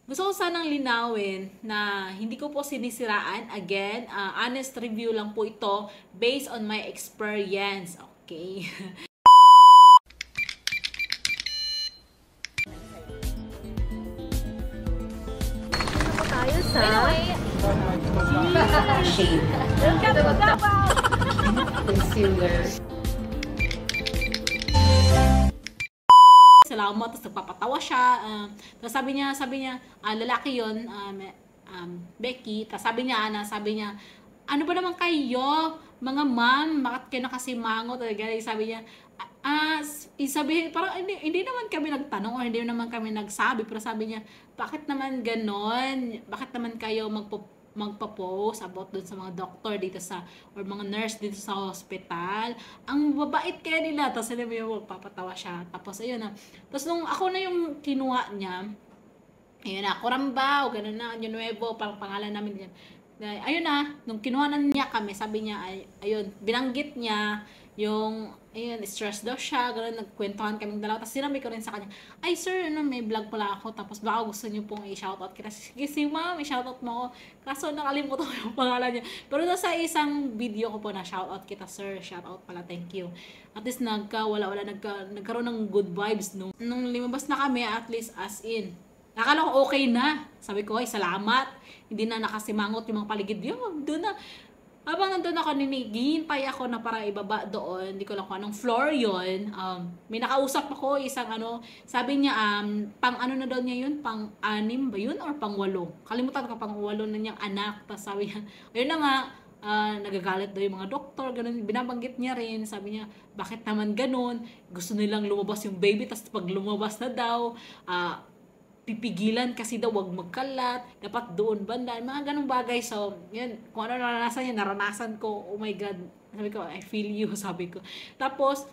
Gusto ko sanang linawin na hindi ko po sinisiraan. Again, honest review lang po ito based on my experience. Okay? Tayo sa Shade. Concealer. Salamat, tapos nagpapatawa siya. Tapos sabi niya, lalaki yun, Becky. Tapos sabi niya, ano ba naman kayo, mga ma'am, bakit kayo nakasimangot? Sabi niya, parang hindi naman kami nagtanong o hindi naman kami nagsabi, pero sabi niya, bakit naman ganon? Bakit naman kayo magpa-post about dun sa mga doctor dito or mga nurse dito sa hospital? Ang babait kaya nila. Tapos alam mo yung magpapatawa siya. Tapos ayun na. Tapos nung ako na yung kinuha niya, ayun na, Kurambao, gano'n na, Año Nuevo, parang pangalan namin yan. Ayun na, nung kinuha na niya kami, sabi niya, ayun, binanggit niya, yung, ayun, stress daw siya, gano'n, nagkwentuhan kaming dalawa. Tapos sinabi ko rin sa kanya, ay sir, may vlog pala ako, tapos baka gusto niyo pong i-shoutout kita. Sige ma'am, i-shoutout mo ako. Kaso nakalimutan ko yung pangalan niya. Pero sa isang video ko po na shoutout kita sir, shoutout pala, thank you. At least nagkaroon ng good vibes nung lumabas na kami, at least as in. Nakala ko okay na. Sabi ko, ay salamat. Hindi na nakasimangot yung mga paligid. Yung doon na. Habang nandun ako, hinihintay ako na para ibaba doon. Hindi ko lang kung anong floor yon. May nakausap ako, isang sabi niya, pang ano na daw niya yun? Pang 6 ba yun? Or pang 8? Kalimutan ko, pang 8 na niyang anak. Tapos sabi niya, ayun na nga, nagagalit daw yung mga doktor, ganun, binabanggit niya rin, sabi niya, bakit naman ganun? Gusto nilang lumabas yung baby, tapos pag lumabas na daw, pipigilan kasi daw wag magkalat, dapat doon banda, mga ganung bagay. So, yun, kung ano naranasan niya, naranasan ko, oh my God, sabi ko, I feel you, sabi ko. Tapos,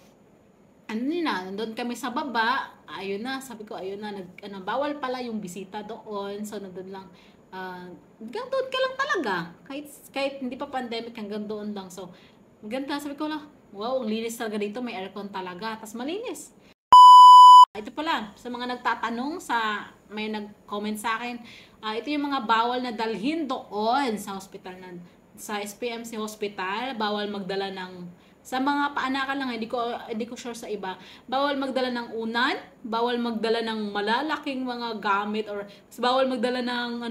nandun kami sa baba, ayun na, sabi ko, ayun na, bawal pala yung bisita doon, so nandun lang, hanggang doon ka lang talaga, kahit hindi pa pandemic, hanggang doon lang. So, maganda, sabi ko lang, wow, ang linis talaga dito, may aircon talaga, tas malinis. Ito pala, sa mga nagtatanong, may nag-comment sa akin, ito yung mga bawal na dalhin doon sa hospital, sa SPMC Hospital, bawal magdala sa mga paanakan lang, hindi ko sure sa iba, bawal magdala ng unan, bawal magdala ng malalaking mga gamit, or bawal magdala ng,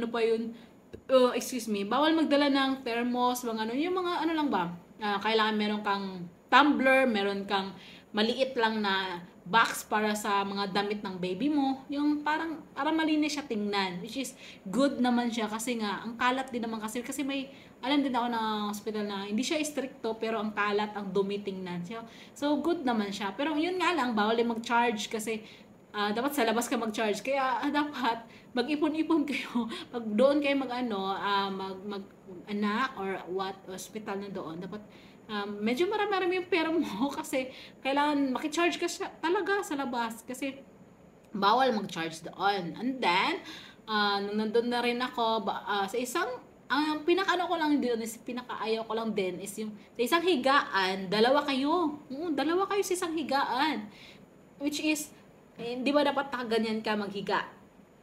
bawal magdala ng thermos, yung mga lang ba, kailangan meron kang tumbler, meron kang maliit lang na box para sa mga damit ng baby mo, yung para malinis siya tingnan, which is good naman siya kasi nga ang kalat din naman kasi may alam din ako na hospital na hindi siya stricto pero ang kalat, ang dumi tingnan siya. So good naman siya, pero yun nga lang, bawal din mag-charge kasi dapat sa labas ka mag-charge, kaya dapat mag-ipon-ipon kayo pag doon kayo mag-anak or hospital na doon, dapat medyo marami yung pera mo kasi kailangan makicharge ka talaga sa labas kasi bawal mag-charge doon. And then, nung nandun na rin ako sa isang, pinaka-ano ko lang din, pinaka-ayaw ko lang din is yung sa isang higaan, dalawa kayo sa isang higaan. Which is, di ba dapat nakaganyan ka maghiga?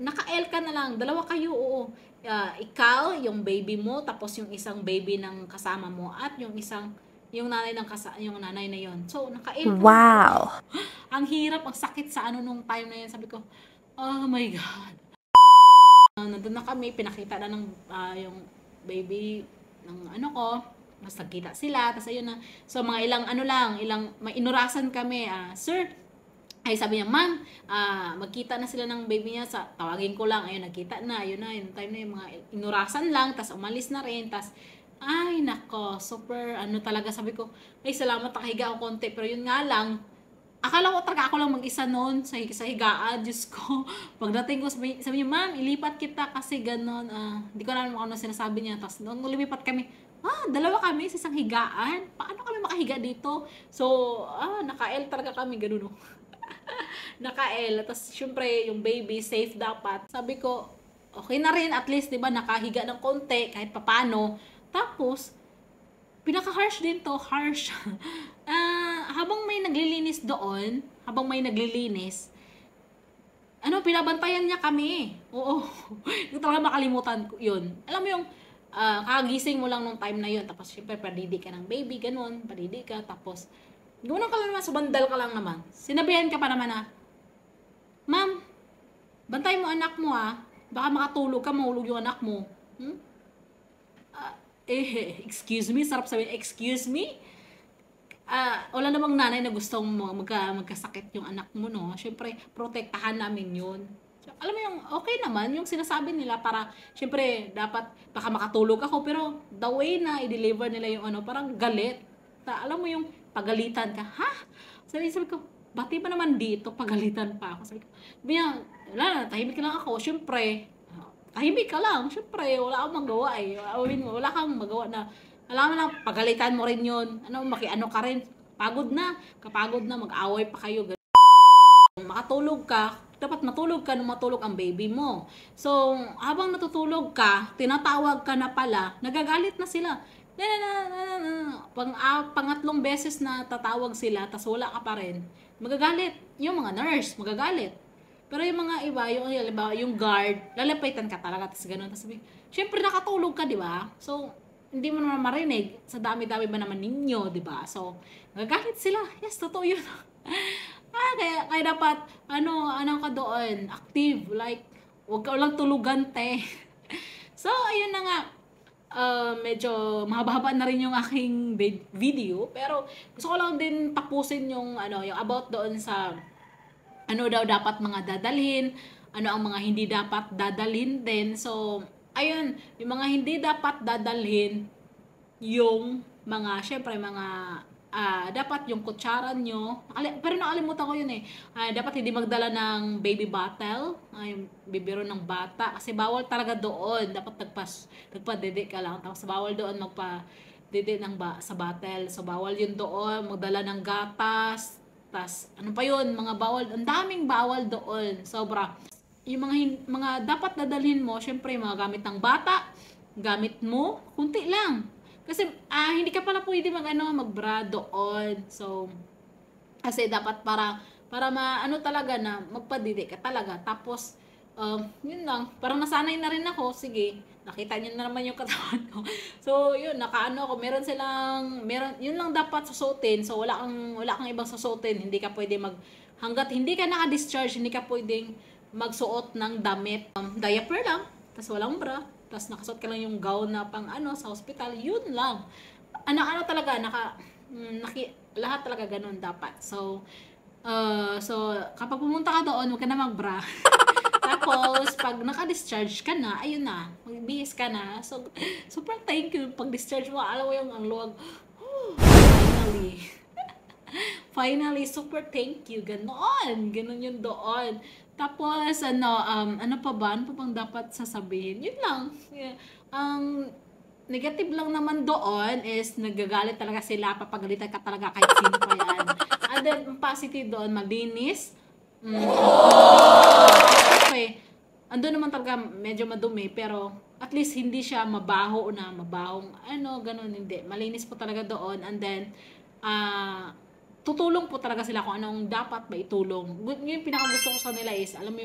Naka-L ka na lang, dalawa kayo, oo. Ikaw, yung baby mo, tapos yung isang baby ng kasama mo, at yung nanay na yon. So, naka-L. wow. Ang hirap, ang sakit sa nung time na yun. Sabi ko, oh my God. Nandun na kami, pinakita na ng yung baby ng ko, mas nagkita sila, tapos ayun na. So, mga may inurasan kami, sir, ay sabi niya, ma'am, magkita na sila ng baby niya, tawagin ko lang, ayun, nagkita na, ayun na, yung time na yung mga inurasan lang, tas umalis na rin, tas, ay, nako, super, talaga, sabi ko, ay, salamat, nakahiga ako konti, pero yun nga lang, akala ko talaga ako lang mag-isa noon sa higaan, Diyos ko, pagdating ko, sabi niya, ma'am, ilipat kita kasi ganon, hindi ko alam kung ano sinasabi niya, tas nung lumipat kami, dalawa kami sa isang higaan, paano kami makahiga dito? So, naka-L talaga kami, ganun, no? Naka-L, tapos syempre yung baby safe dapat. Sabi ko, okay na rin at least, 'di ba, nakahiga ng konti kahit papaano. Tapos pinaka-harsh din to, harsh. Habang may naglilinis doon, Pinabantayan niya kami. Oo. Hindi ko talaga makalimutan ko yun. Alam mo yung, kagising mo lang nung time na yun. Tapos, syempre, padidi ka ng baby, ganun. Padidi ka. Tapos, gano'n ka lang naman, subandal ka lang naman. Sinabihan ka pa naman na, Ma'am, bantay mo anak mo baka makatulog ka, mahulog yung anak mo. Excuse me, sarap sabihin, excuse me? Wala namang nanay na gustong magkasakit yung anak mo, no? Siyempre, protektahan namin yun. So, alam mo yung, okay naman, yung sinasabi nila para, siyempre, dapat, baka makatulog ako, pero the way na i-deliver nila yung parang galit. Alam mo yung pagalitan ka, ha? Sabi ko, bati pa naman dito, pagalitan pa ako. Sabi ko, wala na, tahimik lang ako. Siyempre, tahimik ka lang. Siyempre, wala akong magawa wala kang magawa na, alam mo lang, pagalitan mo rin yun. Makiano ka rin. Pagod na. Kapagod na, mag-away pa kayo. Makatulog ka, dapat matulog ka nung matulog ang baby mo. So, habang natutulog ka, tinatawag ka na pala, nagagalit na sila. Pangatlong beses na tatawag sila, tas wala ka pa rin, magagalit. Yung mga nurse, magagalit. Pero yung mga iba, yung guard, lalapitan ka talaga, tas gano'n. Tas sabi, syempre nakatulog ka, di ba? So, hindi mo naman marinig. Sa dami-dami ba naman ninyo, di ba? So, magagalit sila. Yes, totoo yun. Kaya dapat, ano ka doon, active, like, huwag ka lang tulugan, te. So, ayun na nga, medyo mahaba-haba na rin yung aking video, pero gusto ko lang din tapusin yung, yung about doon sa, daw dapat mga dadalhin, ang mga hindi dapat dadalhin din. So, ayun, yung mga hindi dapat dadalhin, yung mga, syempre, mga, dapat yung kutsara nyo, pero nakalimutan ko yun dapat hindi magdala ng baby bottle, yung bibiro ng bata, kasi bawal talaga doon, dapat nagpa-dede ka lang, tapos bawal doon magpa-dede sa bottle, so bawal yun doon, magdala ng gatas, tas ano pa yun, mga bawal, ang daming bawal doon, sobra. Yung mga dapat dadalhin mo, syempre mga gamit ng bata, gamit mo, kunti lang. Kasi hindi ka pala pwede mag-bra doon. So, kasi dapat para talaga na magpadidi ka talaga. Tapos, yun lang, parang nasanay na rin ako, sige, nakita niyo na naman yung katawan ko. So, yun, ako, yun lang dapat susutin. So, wala kang ibang susutin. Hindi ka pwede hanggat hindi ka naka-discharge, hindi ka pwedeng magsuot ng damit. Diaper lang, tas walang bra, tas nakasuot ka lang yung gown na pang sa hospital, yun lang. Talaga, lahat talaga ganun dapat. So, kapag pumunta ka doon, huwag ka na mag-bra. Tapos, pag naka-discharge ka na, ayun na, magbihis ka na. So, super thank you. Pag discharge mo, alam mo yung ang luwag, finally, super thank you. Ganon yun doon. Tapos, ano pa ba? Ano pa bang dapat sasabihin? Yun lang. Yeah. Ang negative lang naman doon is nagagalit talaga sila, papagalitan ka talaga kahit sino pa yan. And then, positive doon, malinis. Okay. Andun naman talaga medyo madumi, pero at least hindi siya mabahong ganun, hindi. Malinis po talaga doon. And then, tutulong po talaga sila kung anong dapat ba itulong. Yung pinakagusto ko sa nila is, alam mo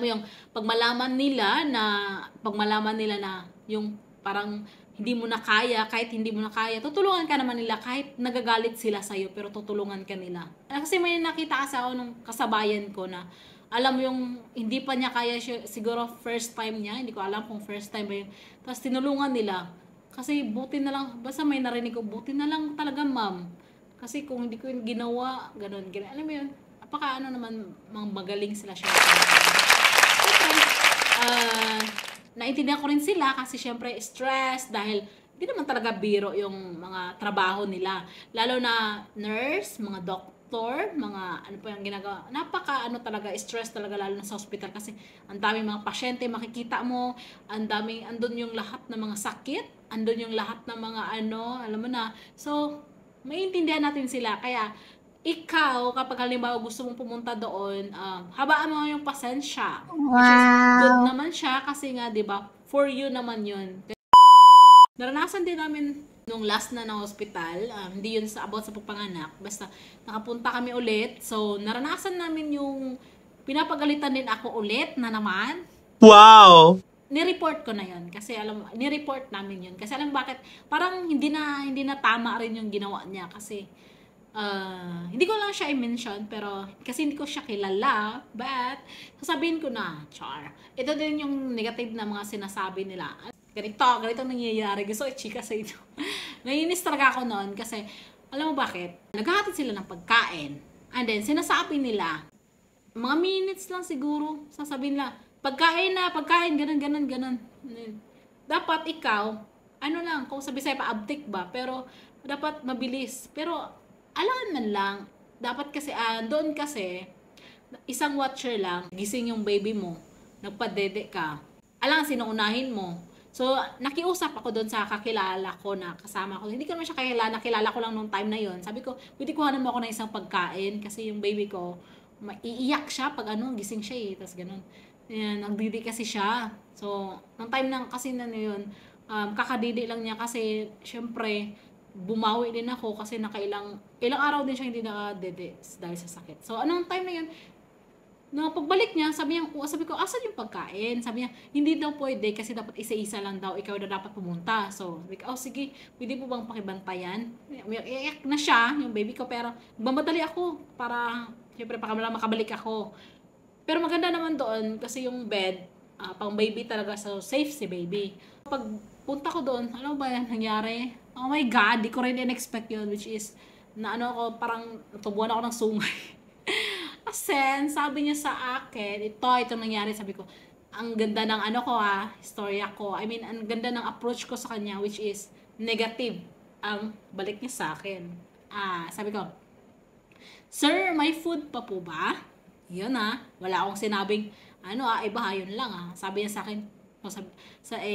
yung pag malaman nila na yung parang hindi mo na kaya, kahit hindi mo na kaya, tutulungan ka naman nila kahit nagagalit sila sa'yo, pero tutulungan ka nila. Kasi may nakita kasi ako nung kasabayan ko na, alam mo yung hindi pa niya kaya, siguro first time niya, hindi ko alam kung first time ba yun, tapos tinulungan nila. Kasi buti na lang, basta may narinig ko, buti na lang talaga ma'am. Kasi kung hindi ko yung ginawa, ganun. Alam mo yun, naman, magaling sila siya. Okay. Naintindihan ko rin sila kasi syempre stress dahil hindi naman talaga biro yung mga trabaho nila. Lalo na nurse, mga doktor, mga pa yung ginagawa. Talaga, stress talaga lalo na sa hospital kasi ang daming mga pasyente makikita mo, andun yung lahat ng mga sakit, andun yung lahat ng mga alam mo na. So, maintindihan natin sila. Kaya, ikaw, kapag halimbawa gusto mong pumunta doon, habaan mo yung pasensya. Wow. Which is good naman siya kasi nga, di ba, for you naman yun. Naranasan din namin nung last na ng hospital, hindi yun about sa pagpanganak, basta nakapunta kami ulit. So, naranasan namin yung pinapagalitan din ako ulit na naman. Wow! Ni-report ko na yun kasi ni-report namin yun kasi alam bakit parang hindi na tama rin yung ginawa niya kasi hindi ko lang siya i-mention pero kasi hindi ko siya kilala but sasabihin ko na char ito din yung negative na mga sinasabi nila ganito nangyayari gusto i-chika sa inyo. Naiinis talaga ako noon kasi alam mo bakit naghahatid sila ng pagkain and then sinasabi nila mga minutes lang siguro sasabihin nila pagkain, ganun. Dapat ikaw, ano lang, kung sabi sa'yo pa-uptick ba, pero dapat mabilis. Pero, alangan man lang, dapat kasi, doon kasi, isang watcher lang, gising yung baby mo, nagpadede ka, alangan sinuunahin mo. So, nakiusap ako doon sa kakilala ko na kasama ko. Hindi ko naman siya nakilala ko lang nung time na yon. Sabi ko, pwede kuhanan mo ako ng isang pagkain kasi yung baby ko, maiiyak siya pag gising siya tapos ganun. Ayan, nagdidi kasi siya. So, nung time na kasi na yun, kakadidi lang niya kasi, syempre, bumawi din ako kasi ilang araw din siya hindi nakadede dahil sa sakit. So, anong time na yun, na pagbalik niya, sabi ko, asan yung pagkain? Sabi niya, hindi daw pwede kasi dapat isa-isa lang daw, ikaw na dapat pumunta. So, sabi ko, sige, pwede po bang pakibantayan? Iyak na siya, yung baby ko, pero mamadali ako para, syempre, makabalik ako. Pero maganda naman doon kasi yung bed, pang baby talaga, so safe si baby. Pag punta ko doon, ano ba yan nangyari? Oh my God, di ko rin in-expect yun, which is, na parang tubuan ako ng sungay. Asen, sabi niya sa akin, ito nangyari, sabi ko, ang ganda ng istorya ko. I mean, ang ganda ng approach ko sa kanya, which is negative ang balik niya sa akin. Sabi ko, Sir, may food pa po ba? Yun wala akong sinabing iba yun lang Sabi niya sa akin,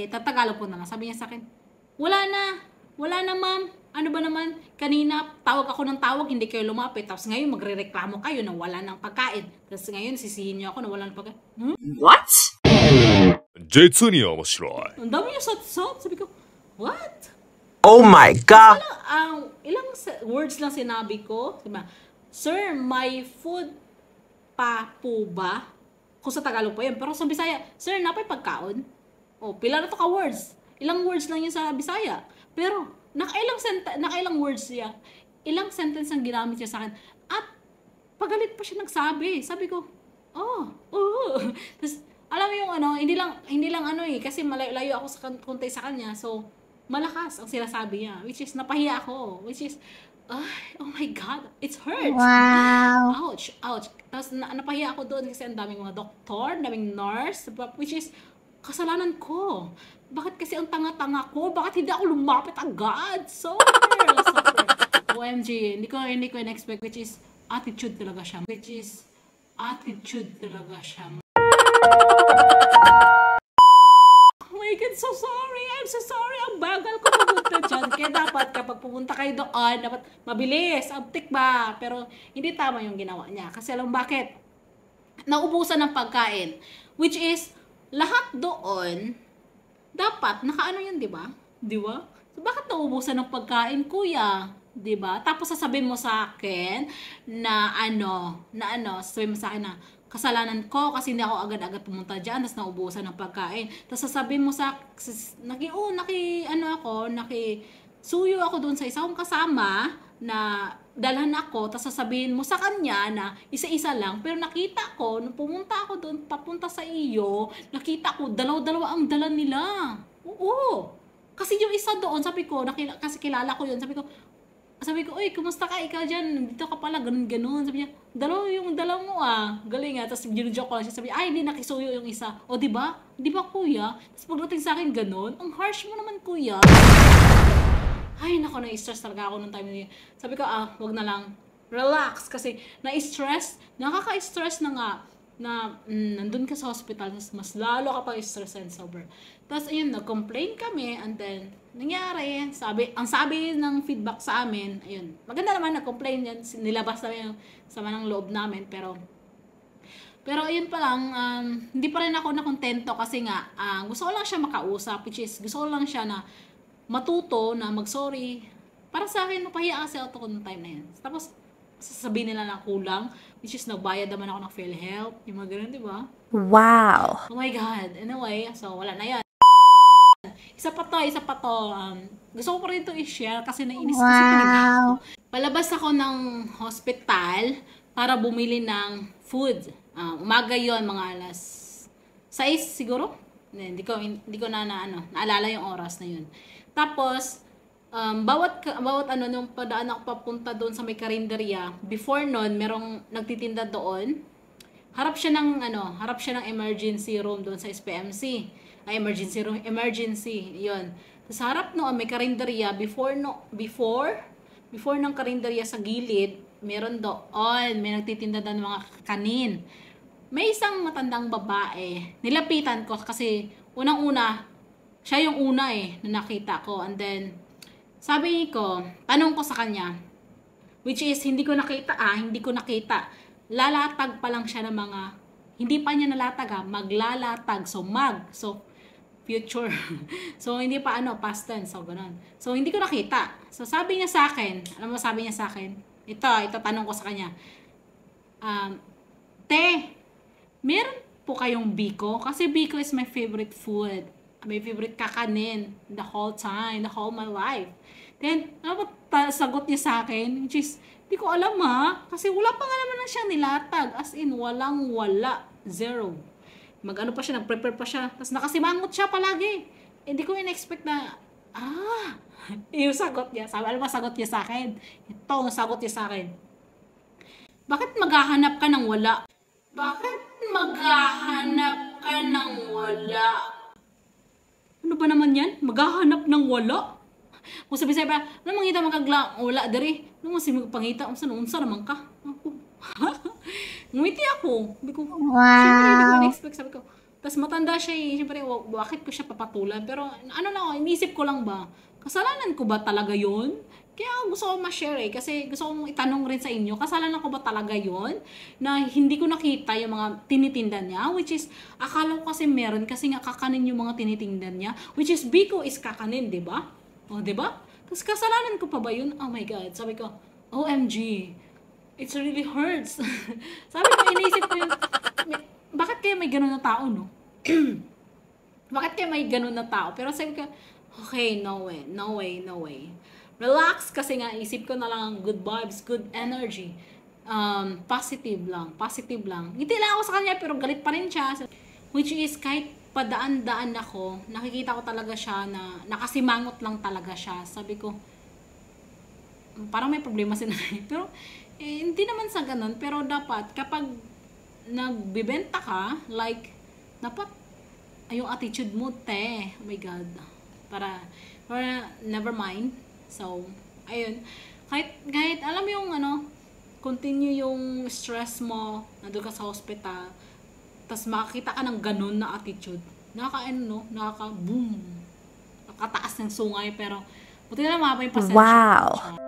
tatagalog po na lang. Sabi niya sa akin, wala na ma'am. Ano ba naman, kanina tawag ako ng tawag, hindi kayo lumapit. Tapos ngayon magrereklamo kayo na wala ng pagkain. Tapos ngayon sisihin niyo ako na wala ng pagkain. What? 実に面白い。 Ang dami niya sot-sot. Sabi ko, what? Oh my God! Ilang words lang sinabi ko. Diba? Sir, may food pa po ba? Kung sa Tagalog po yan. Pero sa Bisaya, Sir, napay pagkaon? Pila na to ka words. Ilang words lang yun sa Bisaya. Pero, nakailang words siya. Ilang sentence ang ginamit niya sa akin. At, pagalit pa siya nagsabi. Sabi ko, Tapos, alam mo yung hindi lang kasi malayo ako sa konti sa kanya. So, malakas ang sinasabi niya. Which is, napahiya ako. Which is, oh my God, it hurts. Wow. Ouch. Tapos napahiya ako doon kasi ang daming mga doktor, daming nurse, which is kasalanan ko. Bakit kasi ang tanga-tanga ko? Bakit hindi ako lumapit agad? Super. OMG, hindi ko in-expect, which is attitude talaga siya. Oh my God, so sorry. I'm so sorry. Ang bagal ko pumunta dyan. Kaya dapat kapag pumunta kayo doon, dapat mabilis, uptick ba? Pero hindi tama yung ginawa niya. Kasi alam bakit? Naubusan ng pagkain. Which is, lahat doon, dapat, nakaano yun, di ba? Di ba? So, bakit naubusan ng pagkain, kuya? Di ba? Tapos sasabihin mo sa akin na sasabihin mo sa akin na, kasalanan ko kasi hindi ako agad-agad pumunta dyan, tapos naubusan ng pagkain. Tapos sasabihin mo suyo ako doon sa isa kong kasama na dalhan ako, tapos sasabihin mo sa kanya na isa-isa lang, pero nakita ko, nung pumunta ako doon, papunta sa iyo, nakita ko, dalaw-dalawa ang dala nila. Oo. Kasi yung isa doon, sabi ko, kasi kilala ko yun, sabi ko, oy, kumusta ka? Ikaw dyan, dito ka pala, ganun-ganun. Sabi niya, dalaw mo galing Tapos ginujoke ko lang siya, sabi niya, hindi nakisuyo yung isa. O, diba? Diba, kuya? Tapos pagdating sa akin, ganun, ang harsh mo naman, kuya. Ay, nako, na-stress talaga ako nung time na yun. Sabi ko, wag na lang, relax. Kasi, na-stress, nakaka-stress na nga, na nandun ka sa hospital, tapos mas lalo ka pang stress and sober. Tapos, ayun, nag-complain kami, and then, nangyari, ang sabi ng feedback sa amin, ayun, maganda naman, nag-complain yan, nilabas namin yung sama ng loob namin, pero ayun pa lang, hindi pa rin ako nakontento kasi nga, gusto ko lang siya makausap, which is, gusto ko lang siya na matuto na mag-sorry. Para sa akin, napahiya kasi ako noong time na yan. Tapos, sasabihin nila na kulang, which is nagbayad naman ako ng PhilHealth, yung mga ganun, di ba? Wow. Oh my God. Anyway, so wala na yan. Isa pa to. Gusto ko pa rin ito i-share kasi nainis kasi talaga ako. Palabas ako ng hospital para bumili ng food. Umaga yon, mga alas 6 siguro. Hindi ko naalala yung oras na yun. Tapos, bawat nung padaan ako papunta doon sa may karinderya, before nun, merong nagtitinda doon. Harap siya ng emergency room doon sa SPMC. Emergency, yun. Sa harap noon, may karinderya, before ng karinderya sa gilid, meron doon, may nagtitinda doon mga kanin. May isang matandang babae, nilapitan ko kasi unang-una, siya yung una na nakita ko. And then, sabi ko, tanong ko sa kanya, which is, hindi ko nakita. Lalatag pa lang siya ng mga, hindi pa niya nalatag maglalatag. So, future. So, hindi pa past tense. So, ganun. So, hindi ko nakita. So, sabi niya sa akin, alam mo sabi niya sa akin? Ito tanong ko sa kanya. Te, meron po kayong biko? Kasi biko is my favorite food. My favorite kakanin the whole time, the whole my life. Then, ano ba sagot niya sa akin? Which is, di ko alam kasi wala pa nga naman na siyang nilatag. As in, wala. Zero. Mag-ano pa siya, nag-prepare pa siya. Tapos nakasimangot siya palagi. Hindi ko in-expect na, yung sagot niya. Alam mo, sagot niya sa akin. Ito ang sagot niya sa akin. Bakit maghahanap ka ng wala? Ano ba naman yan? Maghahanap ng wala? Kung sabi-sabi pa, ano mangita wala dari? Ano mo si pangita? Unsa naman ka? Ngumiti ako. Sabi ko, syempre hindi ko na-expect. Sabi ko, tapos matanda siya syempre, bakit ko siya papatulan? Pero inisip ko lang ba, kasalanan ko ba talaga yun? Kaya gusto ko ma-share kasi gusto ko itanong rin sa inyo, kasalanan ko ba talaga yun? Na hindi ko nakita yung mga tinitinda niya, which is, akala ko kasi meron, kasi nga kakanin yung mga tinitinda niya, which is, biko is kakanin, diba? O, diba? Tapos kasalanan ko pa ba yun? Oh my God. Sabi ko, OMG. It really hurts. Sabi ko, inisip ko yun, bakit kaya may ganun na tao, no? Bakit kaya may ganun na tao? Pero sabi ko, okay, no way. Relax, kasi nga, isip ko na lang good vibes, good energy. Positive lang. Ngiti lang ako sa kanya, pero galit pa rin siya. Which is, kahit padaan-daan ako, nakikita ko talaga siya na nakasimangot lang talaga siya. Sabi ko, parang may problema si nanay. Pero, hindi naman sa ganun. Pero dapat, kapag nagbibenta ka, like, dapat, yung attitude mo, oh my God. Para never mind. So, ayun. Kahit alam mo yung, continue yung stress mo, nandun ka sa hospital, tas makakita ka ng ganun na attitude. Nakaka-boom. Nakataas ng sungay, pero, buti na lang mga pa yung pasensya. Wow.